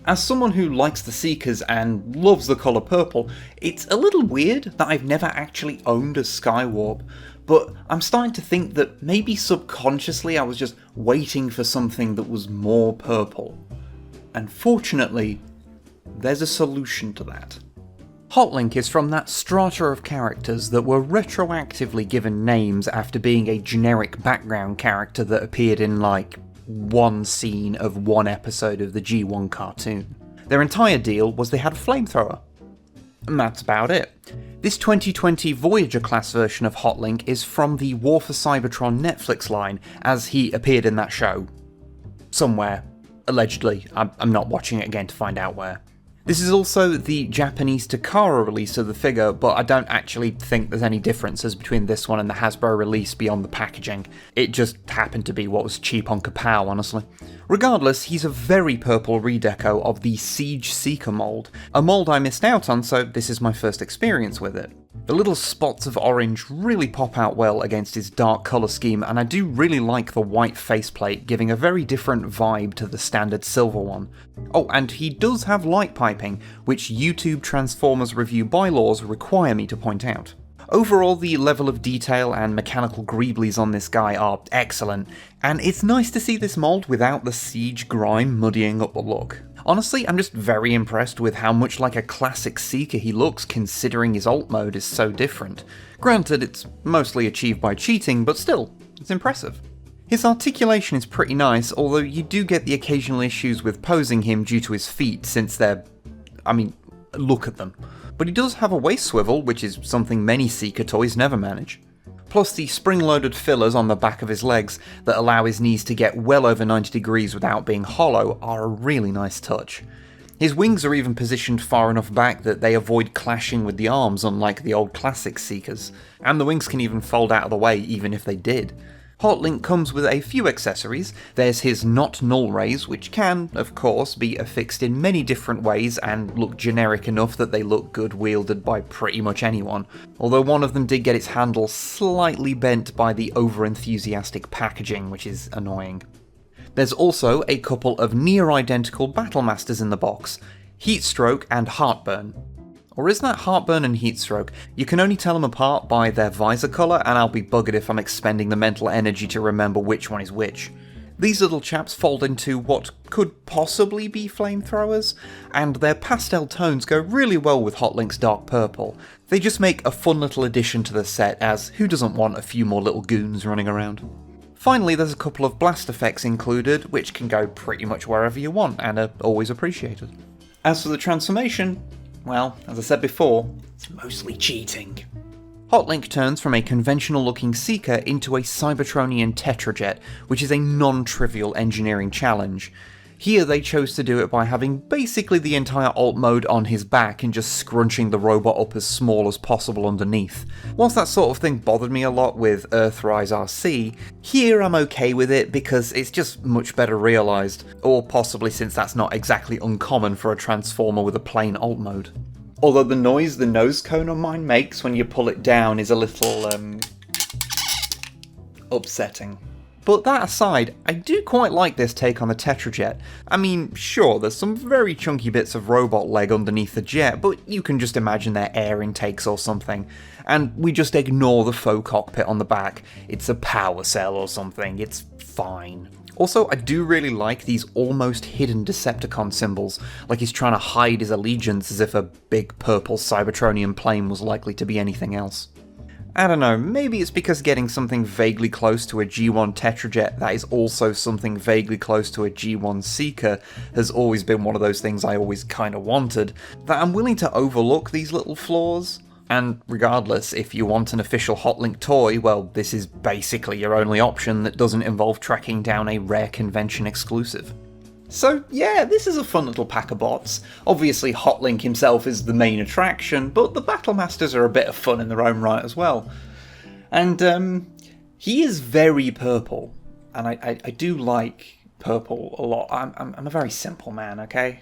As someone who likes the Seekers and loves the colour purple, it's a little weird that I've never actually owned a Skywarp, but I'm starting to think that maybe subconsciously I was just waiting for something that was more purple. And fortunately, there's a solution to that. Hotlink is from that strata of characters that were retroactively given names after being a generic background character that appeared in like one scene of one episode of the G1 cartoon. Their entire deal was they had a flamethrower. And that's about it. This 2020 Voyager class version of Hotlink is from the War for Cybertron Netflix line, as he appeared in that show. Somewhere. Allegedly. I'm not watching it again to find out where. This is also the Japanese Takara release of the figure, but I don't actually think there's any differences between this one and the Hasbro release beyond the packaging. It just happened to be what was cheap on Kapow, honestly. Regardless, he's a very purple redeco of the Siege Seeker mould, a mould I missed out on, so this is my first experience with it. The little spots of orange really pop out well against his dark colour scheme, and I do really like the white faceplate, giving a very different vibe to the standard silver one. Oh, and he does have light piping, which YouTube Transformers review bylaws require me to point out. Overall, the level of detail and mechanical greeblies on this guy are excellent, and it's nice to see this mould without the Siege grime muddying up the look. Honestly, I'm just very impressed with how much like a classic Seeker he looks, considering his alt mode is so different. Granted, it's mostly achieved by cheating, but still, it's impressive. His articulation is pretty nice, although you do get the occasional issues with posing him due to his feet, since look at them. But he does have a waist swivel, which is something many Seeker toys never manage. Plus the spring-loaded fillers on the back of his legs that allow his knees to get well over 90 degrees without being hollow are a really nice touch. His wings are even positioned far enough back that they avoid clashing with the arms, unlike the old classic Seekers, and the wings can even fold out of the way even if they did. Hotlink comes with a few accessories. There's his not null rays, which can, of course, be affixed in many different ways and look generic enough that they look good wielded by pretty much anyone, although one of them did get its handle slightly bent by the over-enthusiastic packaging, which is annoying. There's also a couple of near-identical battlemasters in the box, Heatstroke and Heartburn. Or is that Heartburn and Heatstroke? You can only tell them apart by their visor colour, and I'll be buggered if I'm expending the mental energy to remember which one is which. These little chaps fold into what could possibly be flamethrowers, and their pastel tones go really well with Hotlink's dark purple. They just make a fun little addition to the set, as who doesn't want a few more little goons running around? Finally, there's a couple of blast effects included, which can go pretty much wherever you want, and are always appreciated. As for the transformation, well, as I said before, it's mostly cheating. Hotlink turns from a conventional-looking Seeker into a Cybertronian Tetrajet, which is a non-trivial engineering challenge. Here they chose to do it by having basically the entire alt mode on his back and just scrunching the robot up as small as possible underneath. Whilst that sort of thing bothered me a lot with Earthrise RC, here I'm okay with it because it's just much better realised, or possibly since that's not exactly uncommon for a Transformer with a plain alt mode. Although the noise the nose cone on mine makes when you pull it down is a little, upsetting. But that aside, I do quite like this take on the Tetrajet. I mean, sure, there's some very chunky bits of robot leg underneath the jet, but you can just imagine their air intakes or something. And we just ignore the faux cockpit on the back. It's a power cell or something, it's fine. Also, I do really like these almost hidden Decepticon symbols, like he's trying to hide his allegiance as if a big purple Cybertronian plane was likely to be anything else. I don't know, maybe it's because getting something vaguely close to a G1 Tetrajet that is also something vaguely close to a G1 Seeker has always been one of those things I always kinda wanted, that I'm willing to overlook these little flaws. And regardless, if you want an official Hotlink toy, well, this is basically your only option that doesn't involve tracking down a rare convention exclusive. So yeah, this is a fun little pack of bots. Obviously Hotlink himself is the main attraction, but the Battlemasters are a bit of fun in their own right as well. And he is very purple, and I do like purple a lot. I'm a very simple man, okay?